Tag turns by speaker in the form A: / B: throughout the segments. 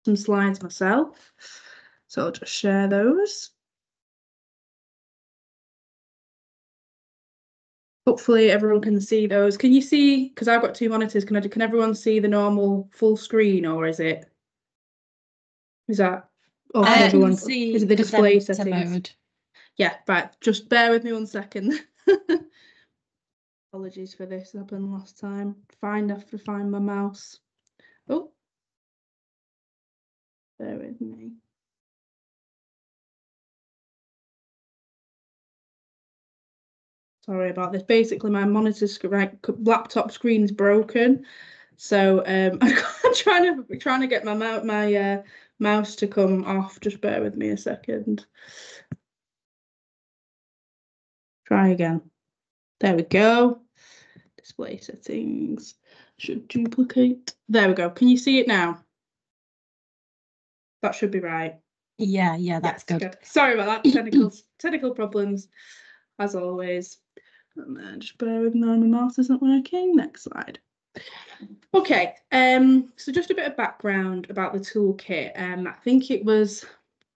A: some slides myself, so I'll just share those. Hopefully everyone can see those. Can you see, because I've got 2 monitors, can everyone see the normal full screen, or is that, or can everyone see, is it the display settings? Mode. Yeah, right, just bear with me 1 second. Apologies for this, happened last time. Have to find my mouse. Oh, bear with me. Sorry about this. Basically, my laptop screen's broken, so I'm trying to get my mouse to come off. Just bear with me a second. Try again. There we go. Display settings. Should duplicate. There we go. Can you see it now? That should be right.
B: Yeah, that's good.
A: Sorry about that. Technical problems, as always. And then just bear with me, my mouse isn't working. Next slide. Okay, so just a bit of background about the toolkit. I think it was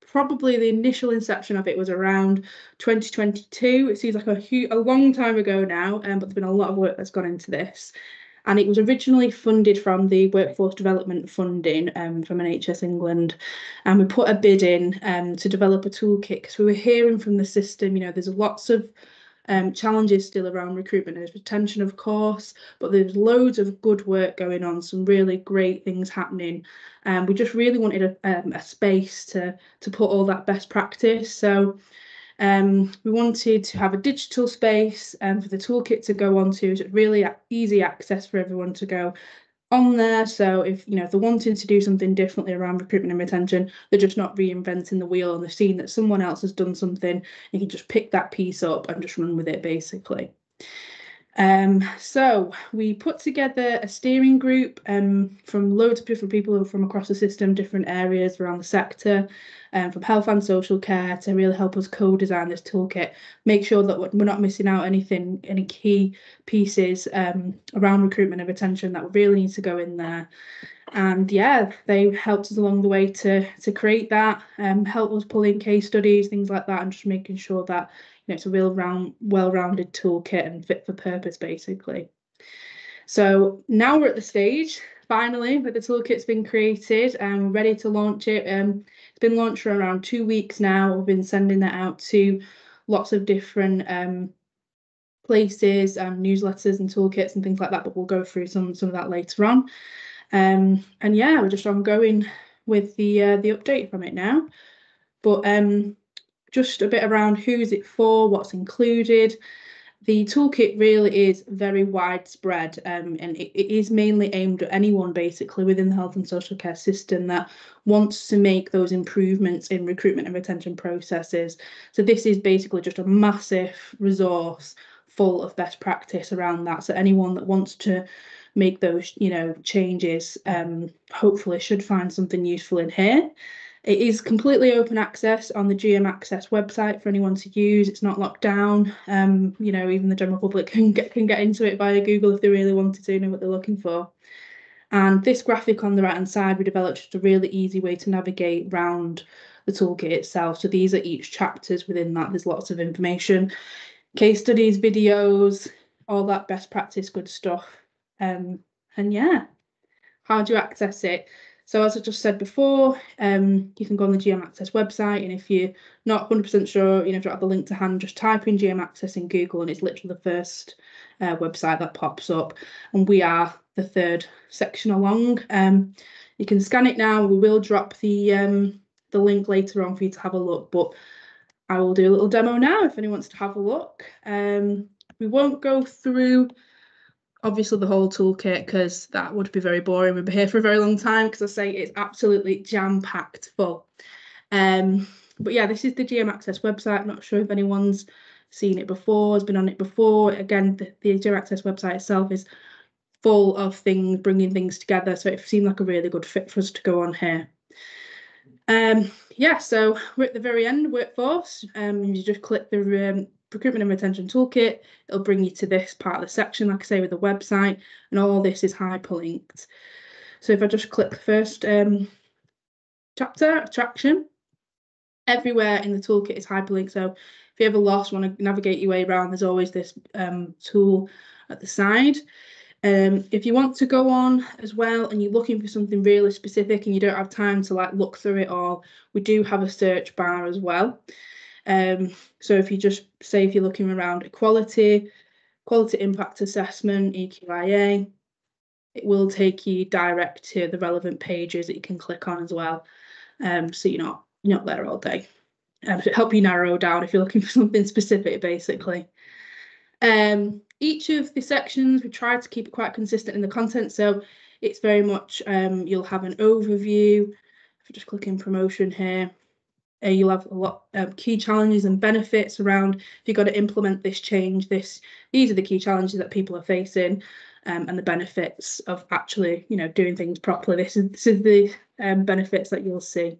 A: probably the initial inception of it was around 2022. It seems like a long time ago now, but there's been a lot of work that's gone into this. And it was originally funded from the Workforce Development Funding from NHS England. And we put a bid in to develop a toolkit because we were hearing from the system, there's lots of challenges still around recruitment. There's retention, of course, but there's loads of good work going on, some really great things happening. We just really wanted a space to put all that best practice. So we wanted to have a digital space for the toolkit to go onto, so really easy access for everyone to go on there. So if they're wanting to do something differently around recruitment and retention, they're just not reinventing the wheel, and they've seen that someone else has done something, you can just pick that piece up and just run with it, basically. So we put together a steering group from loads of different people from across the system, different areas around the sector, from health and social care, to really help us co-design this toolkit, make sure that we're not missing out any key pieces around recruitment and retention that really need to go in there. And yeah, they helped us along the way to create that, help us pull in case studies, things like that, and just making sure that it's a real well-rounded toolkit and fit for purpose, basically. So now we're at the stage, finally, where the toolkit's been created and we're ready to launch it. It's been launched for around 2 weeks now. We've been sending that out to lots of different places and newsletters and toolkits and things like that, but we'll go through some of that later on. And yeah, we're just ongoing with the update from it now. But just a bit around who is it for, what's included. The toolkit really is very widespread, and it is mainly aimed at anyone basically within the health and social care system that wants to make those improvements in recruitment and retention processes. So this is basically just a massive resource full of best practice around that. So anyone that wants to make those changes hopefully should find something useful in here. It is completely open access on the GM Access website for anyone to use. It's not locked down. Even the general public can get into it via Google if they really wanted to know what they're looking for. And this graphic on the right hand side, we developed just a really easy way to navigate around the toolkit itself. So these are each chapters within that. There's lots of information, case studies, videos, all that best practice good stuff. And yeah, how do you access it? So as I just said before, you can go on the GM Access website, and if you're not 100% sure, if you don't have the link to hand, just type in GM Access in Google and it's literally the first website that pops up. And we are the 3rd section along. You can scan it now. We will drop the link later on for you to have a look, but I will do a little demo now if anyone wants to have a look. We won't go through obviously the whole toolkit because that would be very boring. We'd be here for a very long time because I say it's absolutely jam-packed full. But yeah, this is the GM Access website. I'm not sure if anyone's seen it before, has been on it before. Again, the GM Access website itself is full of things, bringing things together. So it seemed like a really good fit for us to go on here. Yeah, so we're at the very end, workforce. You just click the Recruitment and Retention Toolkit. It'll bring you to this part of the section, like I say, with the website, and all this is hyperlinked. So if I just click the first chapter, attraction. Everywhere in the toolkit is hyperlinked, so if you ever lost, want to navigate your way around, there's always this tool at the side. If you want to go on as well and you're looking for something really specific and you don't have time to like look through it all, we do have a search bar as well. So if you just say if you're looking around equality, quality impact assessment, EQIA, it will take you direct to the relevant pages that you can click on as well. So you're not there all day. To help you narrow down if you're looking for something specific, basically. Each of the sections, we try to keep it quite consistent in the content. So it's very much, you'll have an overview. If you just click in promotion here, you'll have a lot of key challenges and benefits around if you've got to implement this change. These are the key challenges that people are facing, and the benefits of actually, doing things properly. This is the benefits that you'll see.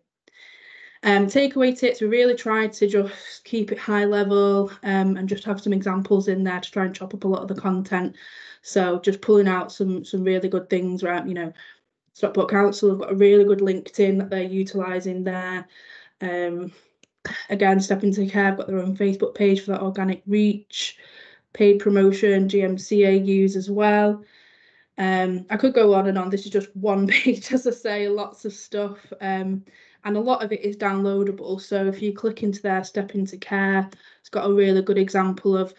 A: Takeaway tips, we really tried to just keep it high level and just have some examples in there to try and chop up a lot of the content. So just pulling out some really good things around, Stockport Council have got a really good LinkedIn that they're utilising there. Again, Step Into Care have got their own Facebook page for that organic reach, paid promotion, GMCA use as well. I could go on and on. This is just one page, as I say, lots of stuff. And a lot of it is downloadable. So if you click into their Step Into Care, it's got a really good example of,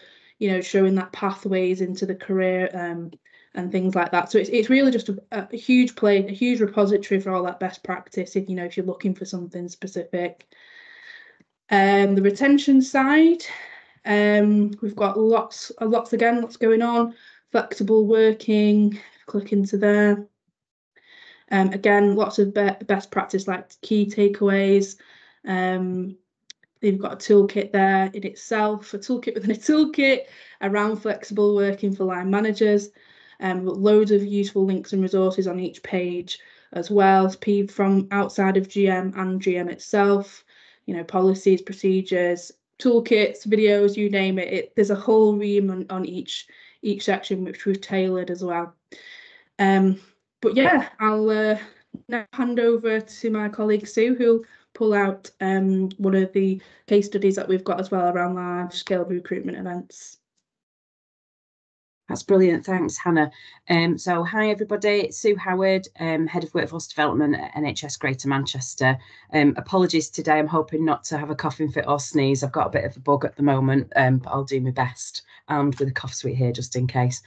A: showing that pathways into the career and things like that. So it's really just a huge a huge repository for all that best practice if you're looking for something specific. The retention side, we've got lots going on. Flexible working, click into there. Again, lots of best practice like key takeaways. They've got a toolkit there in itself, a toolkit within a toolkit around flexible working for line managers. Loads of useful links and resources on each page as well, from outside of GM and GM itself, policies, procedures, toolkits, videos, you name it. There's a whole ream on each section which we've tailored as well. But yeah, I'll now hand over to my colleague Sue, who'll pull out one of the case studies that we've got as well around large-scale recruitment events.
B: That's brilliant. Thanks, Hannah. So hi, everybody. It's Sue Howard, Head of Workforce Development at NHS Greater Manchester. Apologies today. I'm hoping not to have a coughing fit or sneeze. I've got a bit of a bug at the moment, but I'll do my best, armed with a cough suite here just in case.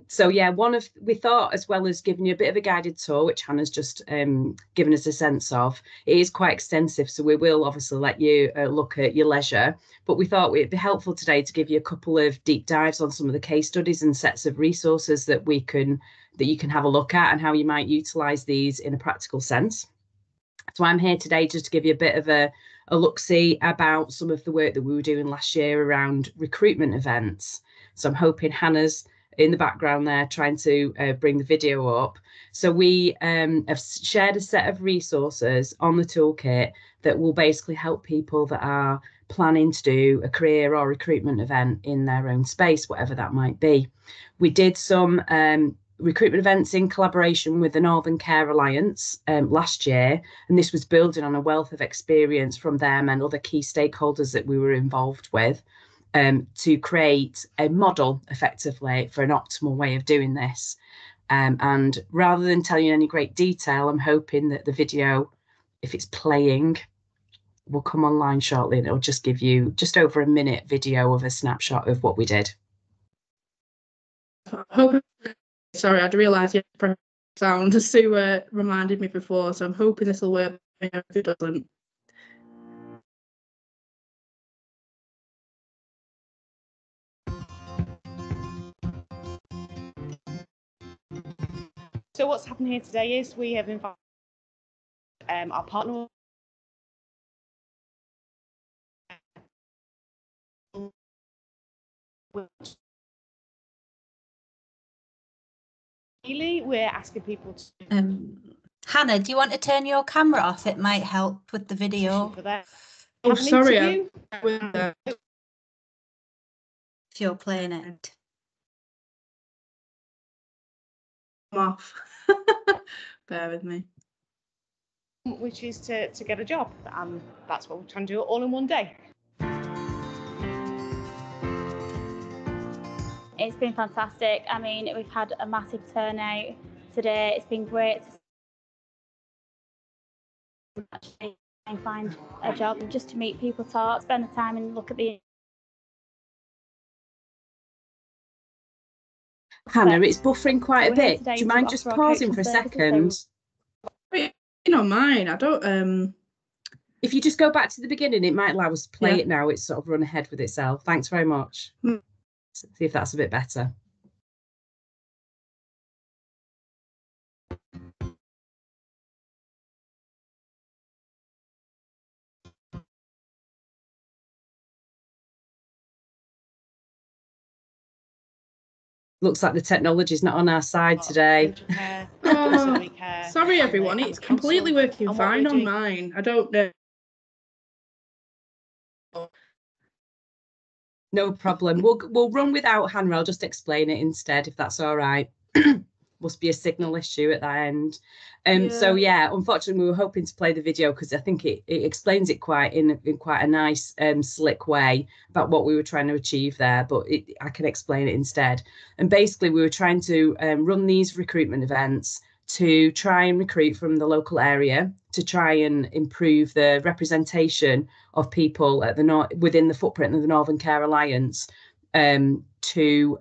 B: So yeah, we thought, as well as giving you a bit of a guided tour, which Hannah's just given us a sense of, it is quite extensive. So we will obviously let you look at your leisure. But we thought it'd be helpful today to give you a couple of deep dives on some of the case studies and sets of resources that you can have a look at and how you might utilise these in a practical sense. So I'm here today just to give you a bit of a look-see about some of the work that we were doing last year around recruitment events. So I'm hoping Hannah's in the background there trying to bring the video up. So we have shared a set of resources on the toolkit that will basically help people that are planning to do a career or recruitment event in their own space, whatever that might be. We did some recruitment events in collaboration with the Northern Care Alliance last year, and this was building on a wealth of experience from them and other key stakeholders that we were involved with to create a model effectively for an optimal way of doing this. And rather than tell you any great detail, I'm hoping that the video, if it's playing, will come online shortly, and it'll just give you just over a minute video of a snapshot of what we did.
A: Sorry, I'd realised the sound. Sue reminded me before, so I'm hoping this will work. If it doesn't.
C: So what's happened here today is we have invited our partner we're asking people to
D: Hannah, do you want to turn your camera off? It might help with the video.
C: for that.
A: Oh, sorry,
D: if you're playing it.
A: I'm off. Bear with me.
C: which is to get a job, and that's what we're trying to do all in one day.
E: It's been fantastic. I mean, we've had a massive turnout today. It's been great to actually try and find a job and just to meet people, talk, spend the time and look at the...
B: Hannah, it's buffering quite a bit. Do you mind just pausing for a second?
A: On mine, I don't...
B: If you just go back to the beginning, it might allow us to play it now. It's sort of run ahead with itself. Thanks very much. See if that's a bit better. Looks like the technology is not on our side today.
A: Sorry, everyone. It's completely working fine on mine. I don't know.
B: No problem. We'll run without Hannah. I'll just explain it instead, if that's all right. Must be a signal issue at that end. So yeah, unfortunately, we were hoping to play the video because I think it explains it in quite a nice, slick way about what we were trying to achieve there. But I can explain it instead. And basically, we were trying to run these recruitment events to try and recruit from the local area, to try and improve the representation of people at within the footprint of the Northern Care Alliance, to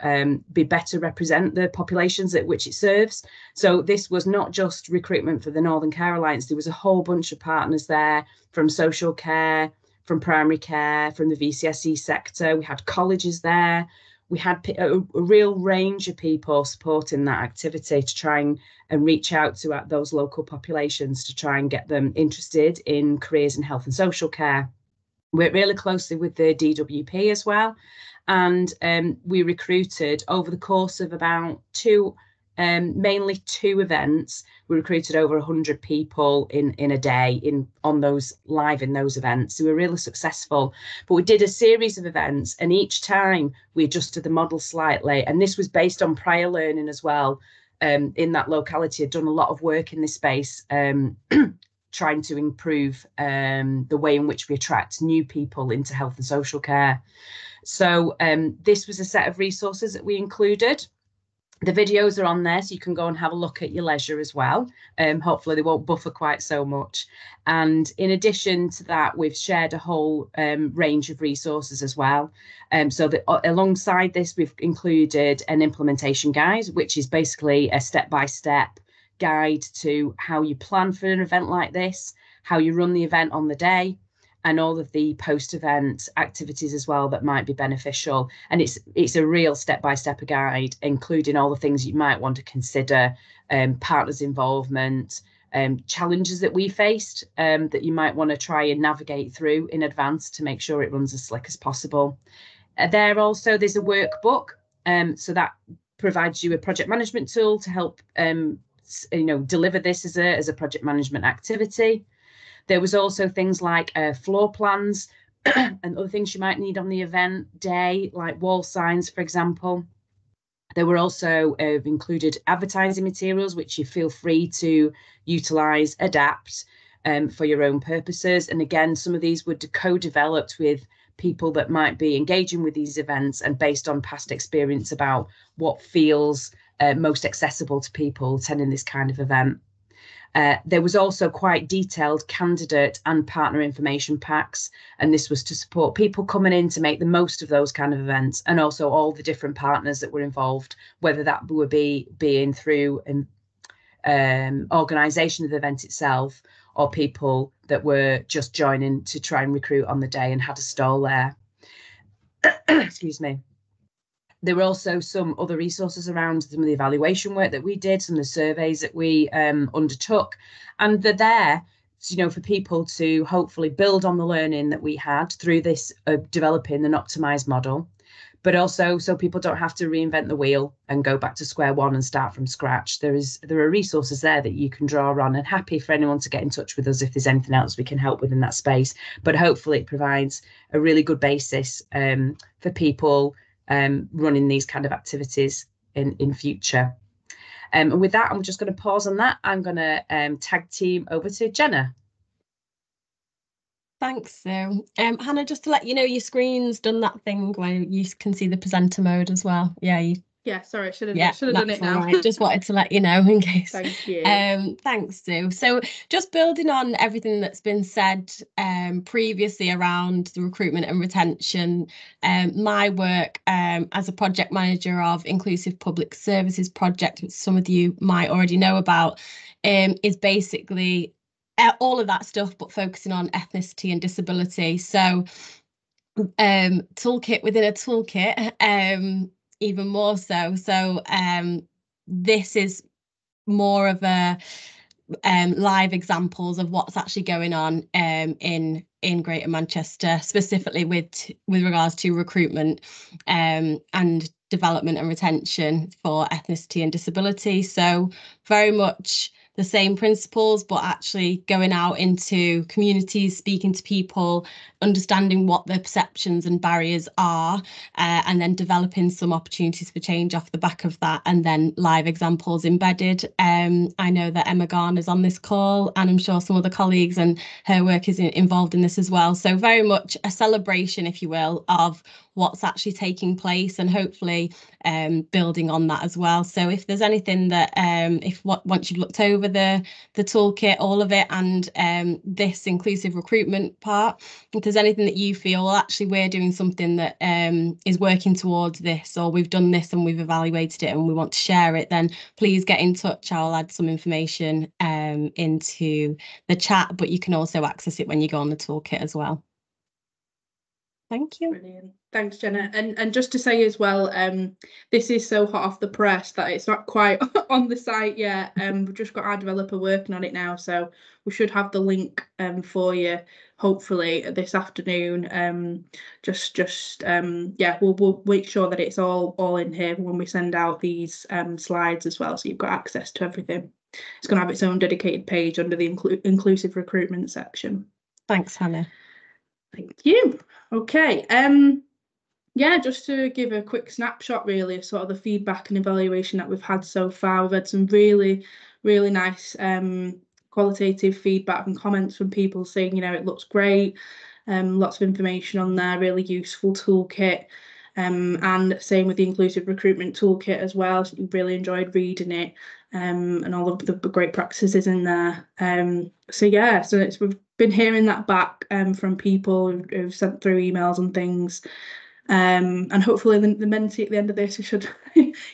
B: be better represent the populations at which it serves. So this was not just recruitment for the Northern Care Alliance. There was a whole bunch of partners there from social care, from primary care, from the VCSE sector. We had colleges there. We had a real range of people supporting that activity to try and reach out to those local populations to try and get them interested in careers in health and social care. We worked really closely with the DWP as well. And we recruited over the course of about mainly two events. We recruited over 100 people in a day on those events. So we were really successful. But we did a series of events, and each time we adjusted the model slightly. And this was based on prior learning as well. In that locality, I'd done a lot of work in this space, trying to improve the way in which we attract new people into health and social care. So this was a set of resources that we included. The videos are on there, so you can go and have a look at your leisure as well. Hopefully they won't buffer quite so much. And in addition to that, we've shared a whole range of resources as well. So that alongside this, we've included an implementation guide, which is basically a step-by-step guide to how you plan for an event like this, how you run the event on the day, and all of the post-event activities as well that might be beneficial. And it's a real step-by-step guide, including all the things you might want to consider, partners' involvement, challenges that we faced that you might want to try and navigate through in advance to make sure it runs as slick as possible. There's a workbook, so that provides you a project management tool to help deliver this as a project management activity. There was also things like floor plans and other things you might need on the event day, like wall signs, for example. There were also included advertising materials, which you feel free to utilise, adapt for your own purposes. And again, some of these were co-developed with people that might be engaging with these events and based on past experience about what feels most accessible to people attending this kind of event. There was also quite detailed candidate and partner information packs, and this was to support people coming in to make the most of those kind of events, and also all the different partners that were involved, whether that would be being through an organisation of the event itself or people that were just joining to try and recruit on the day and had a stall there. Excuse me. There were also some other resources around some of the evaluation work that we did, some of the surveys that we undertook, and they're there, for people to hopefully build on the learning that we had through this developing an optimized model, but also so people don't have to reinvent the wheel and go back to square one and start from scratch. There are resources there that you can draw on, and happy for anyone to get in touch with us if there's anything else we can help with in that space. But hopefully it provides a really good basis for people running these kind of activities in future. And with that, I'm just going to pause on that. I'm going to tag team over to Jenna.
F: Thanks, Sue. Hannah, just to let you know, your screen's done that thing where you can see the presenter mode as well.
A: Yeah, sorry, I should have done it now.
F: Right. Just wanted to let you know in case.
A: Thank you.
F: Thanks, Sue. So just building on everything that's been said previously around the recruitment and retention, my work as a project manager of Inclusive Public Services Project, which some of you might already know about, is basically all of that stuff, but focusing on ethnicity and disability. So toolkit within a toolkit, even more so. So this is more of a live examples of what's actually going on in Greater Manchester, specifically with regards to recruitment and development and retention for ethnicity and disability. So very much the same principles, but actually going out into communities, speaking to people, understanding what their perceptions and barriers are, and then developing some opportunities for change off the back of that, and then live examples embedded. I know that Emma Garner's on this call, and I'm sure some other colleagues, and her work is involved in this as well. So very much a celebration, if you will, of what's actually taking place, and hopefully building on that as well. So if there's anything that once you've looked over the toolkit, all of it, and this inclusive recruitment part, if there's anything that you feel, well, actually we're doing something that is working towards this, or we've done this and we've evaluated it and we want to share it, then please get in touch. I'll add some information into the chat, but you can also access it when you go on the toolkit as well. Thank you.
A: Brilliant. Thanks, Jenna. And just to say as well, this is so hot off the press that it's not quite on the site yet. We've just got our developer working on it now, so we should have the link for you hopefully this afternoon. Yeah, we'll make sure that it's all in here when we send out these slides as well, so you've got access to everything. It's going to have its own dedicated page under the inclusive recruitment section.
F: Thanks, Hannah.
A: Thank you. Okay. Yeah, just to give a quick snapshot really of sort of the feedback and evaluation that we've had so far. We've had some really, really nice qualitative feedback and comments from people saying, you know, it looks great, lots of information on there, really useful toolkit. And same with the inclusive recruitment toolkit as well. So really enjoyed reading it, and all of the great practices in there. So yeah, so we've been hearing that back from people who've sent through emails and things. And hopefully the mentee at the end of this should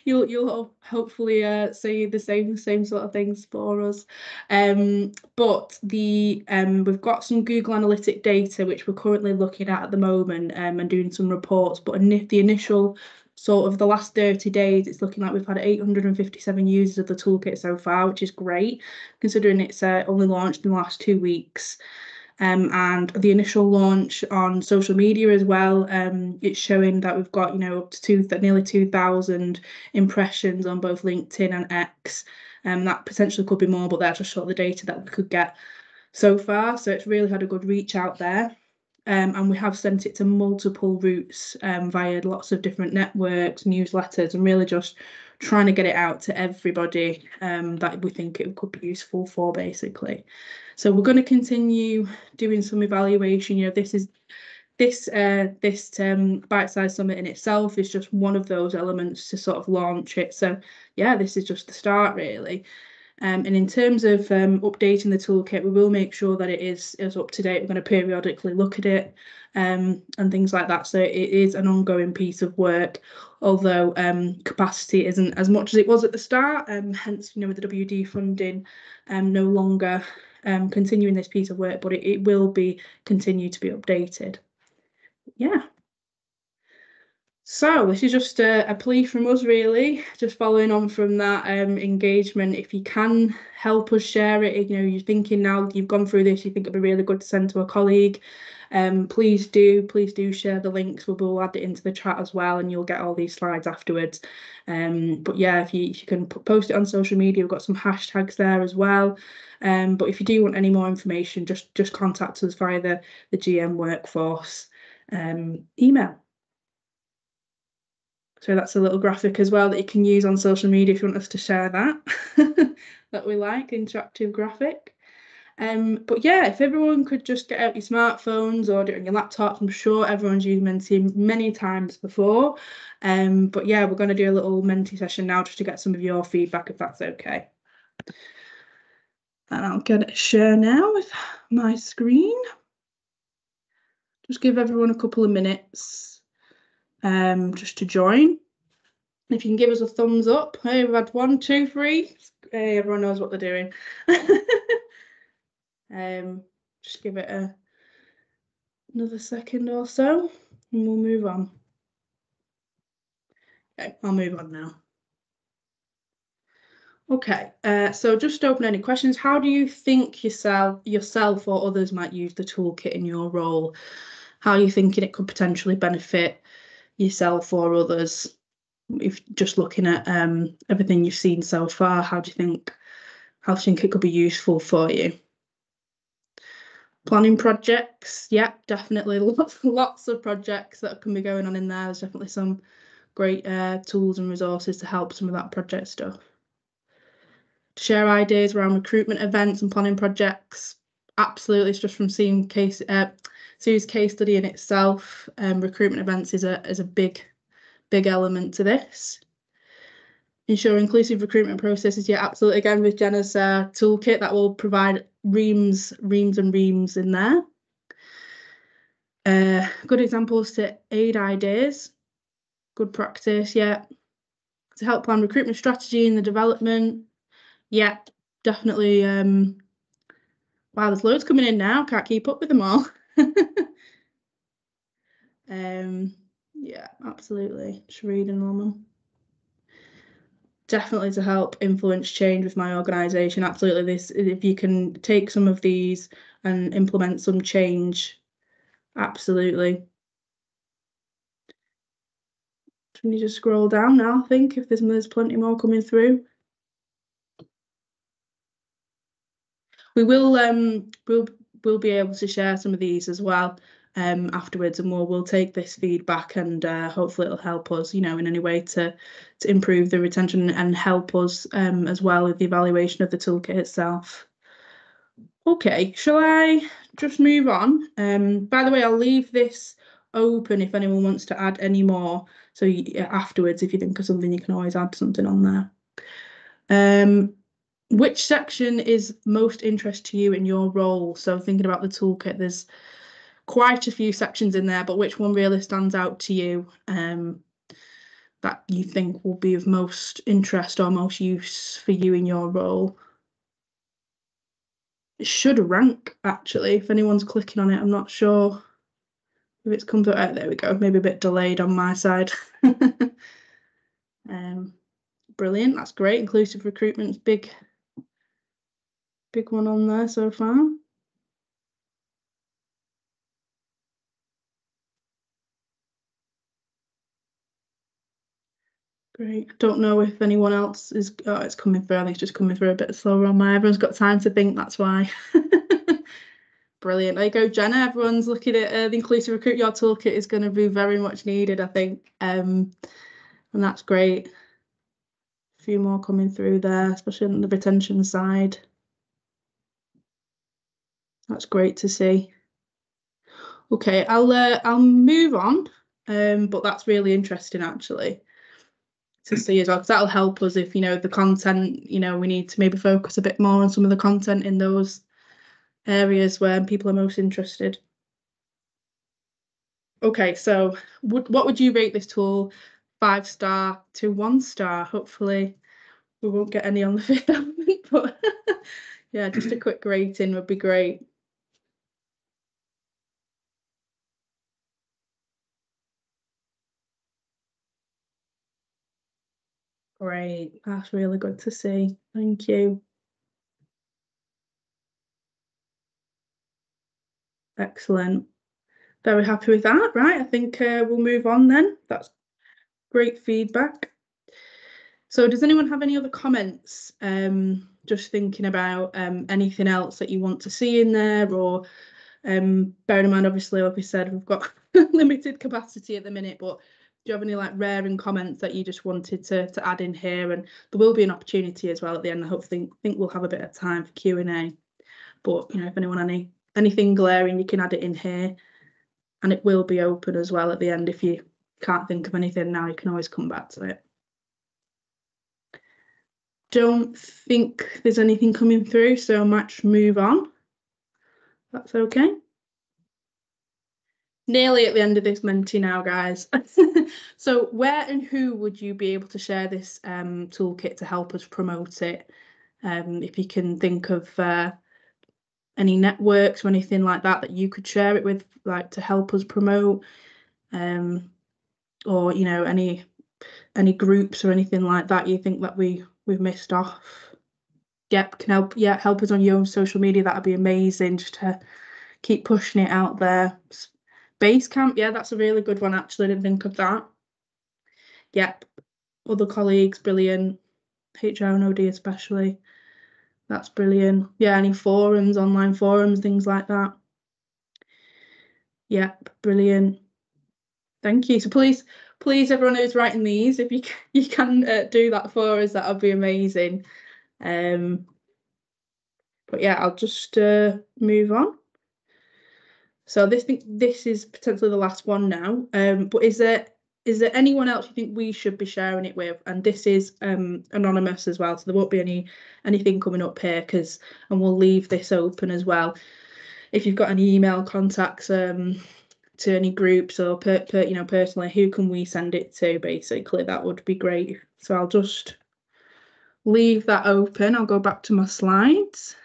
A: you'll hopefully say the same sort of things for us. But we've got some Google Analytic data which we're currently looking at the moment, and doing some reports. But the initial sort of the last 30 days, it's looking like we've had 857 users of the toolkit so far, which is great considering it's only launched in the last 2 weeks. And the initial launch on social media as well, it's showing that we've got, you know, up to nearly 2,000 impressions on both LinkedIn and X. That potentially could be more, but that's just sort of the data that we could get so far. So it's really had a good reach out there. And we have sent it to multiple routes via lots of different networks, newsletters, and really just trying to get it out to everybody that we think it could be useful for, basically. So we're going to continue doing some evaluation. You know, this Bitesize Summit in itself is just one of those elements to sort of launch it. So yeah, this is just the start really. And in terms of updating the toolkit, we will make sure that it is up to date. We're going to periodically look at it and things like that. So it is an ongoing piece of work, although capacity isn't as much as it was at the start. Hence, you know, with the WD funding, no longer continuing this piece of work, but it will continue to be updated. Yeah. So this is just a plea from us really, just following on from that engagement. If you can help us share it, you know, you're thinking now you've gone through this, you think it'd be really good to send to a colleague, please do share the links. We'll add it into the chat as well, and you'll get all these slides afterwards. But yeah, if you can post it on social media, we've got some hashtags there as well. But if you do want any more information, just contact us via the GM Workforce email. So that's a little graphic as well that you can use on social media if you want us to share that. That we like, interactive graphic. But yeah, if everyone could just get out your smartphones or do it on your laptops, I'm sure everyone's used Menti many times before. But yeah, we're going to do a little Menti session now just to get some of your feedback, if that's okay. And I'll get it share now with my screen. Just give everyone a couple of minutes just to join. If you can give us a thumbs up. Hey, we've had 1, 2, 3. Hey, everyone knows what they're doing. Just give it another second or so and we'll move on. Okay, I'll move on now. Okay, so just open any questions. How do you think yourself or others might use the toolkit in your role? How are you thinking it could potentially benefit yourself or others? If just looking at everything you've seen so far, how do you think it could be useful for you? Planning projects, yeah, definitely lots of projects that can be going on in there. There's definitely some great tools and resources to help some of that project stuff. To share ideas around recruitment events and planning projects, absolutely. It's just from seeing Sue's case study in itself. Recruitment events is a big element to this. Ensure inclusive recruitment processes, yeah, absolutely. Again, with Jenna's toolkit, that will provide reams and reams in there. Good examples to aid ideas, good practice, yeah. To help plan recruitment strategy in the development, yeah, definitely. Wow, there's loads coming in now, can't keep up with them all. Yeah, absolutely. Just reading them. Definitely to help influence change with my organisation. Absolutely, this if you can take some of these and implement some change, absolutely. Can you just scroll down now? I think if there's plenty more coming through. We will we'll be able to share some of these as well afterwards, and we'll take this feedback and hopefully it'll help us, in any way to improve the retention and help us as well with the evaluation of the toolkit itself. Okay, shall I just move on? By the way, I'll leave this open if anyone wants to add any more. So afterwards, if you think of something, you can always add something on there. Which section is most interest to you in your role? So thinking about the toolkit, there's quite a few sections in there, but which one really stands out to you that you think will be of most interest or most use for you in your role? It should rank, actually, if anyone's clicking on it. I'm not sure if it's come through. Oh, there we go. Maybe a bit delayed on my side. Brilliant. That's great. Inclusive recruitment's big one on there so far. Great. I don't know if anyone else is. Oh, it's coming through. I think it's just coming through a bit slower on my. Everyone's got time to think. That's why. Brilliant. There you go, Jenna. Everyone's looking at the inclusive recruit. Your toolkit is going to be very much needed, I think. And that's great. A few more coming through there, especially on the retention side. That's great to see. Okay, I'll move on. But that's really interesting actually to see as well, because that'll help us if the content, we need to maybe focus a bit more on some of the content in those areas where people are most interested. Okay, so what would you rate this tool? 5-star to 1-star? Hopefully we won't get any on the fifth element, but yeah, just a quick rating would be great. Great, that's really good to see. Thank you. Excellent. Very happy with that. Right, I think we'll move on then. That's great feedback. So does anyone have any other comments? Just thinking about anything else that you want to see in there, or bearing in mind, obviously, like we said, we've got limited capacity at the minute, but you have any like raring comments that you just wanted to add in here? And there will be an opportunity as well at the end. I think we'll have a bit of time for Q&A. But you know, if anyone anything glaring, you can add it in here, and it will be open as well at the end. If you can't think of anything now, you can always come back to it. Don't think there's anything coming through, so I might just move on. That's okay. Nearly at the end of this Menti now, guys. So where and who would you be able to share this toolkit to help us promote it? If you can think of any networks or anything like that you could share it with, like to help us promote, or you know, any groups or anything like that you think that we've missed off. Yep, can help. Yeah, help us on your own social media. That'd be amazing, just to keep pushing it out there. Basecamp, yeah, that's a really good one actually. I didn't think of that. Yep, other colleagues, brilliant. HR and OD especially. That's brilliant. Yeah, any forums, online forums, things like that. Yep, brilliant. Thank you. So please, everyone who's writing these, if you can do that for us, that would be amazing. But yeah, I'll just move on. So this is potentially the last one now. But is there anyone else you think we should be sharing it with? And this is anonymous as well, so there won't be anything coming up here, and we'll leave this open as well. If you've got any email contacts to any groups or you know, personally, who can we send it to? Basically, that would be great. So I'll just leave that open. I'll go back to my slides.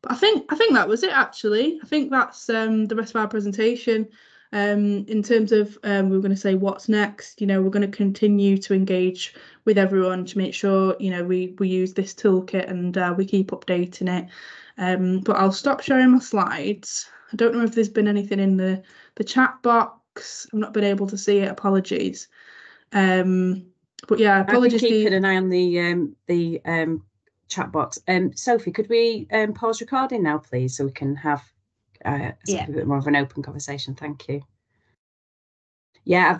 A: But I think that was it actually. I think that's the rest of our presentation. In terms of we're going to say what's next. You know, we're going to continue to engage with everyone to make sure, you know, we use this toolkit and we keep updating it. But I'll stop sharing my slides. I don't know if there's been anything in the chat box. I've not been able to see it. Apologies. But yeah, apologies.
B: I've been keeping an eye on the chat box. Sophie, could we pause recording now, please, so we can have a bit more of an open conversation? Thank you. Yeah,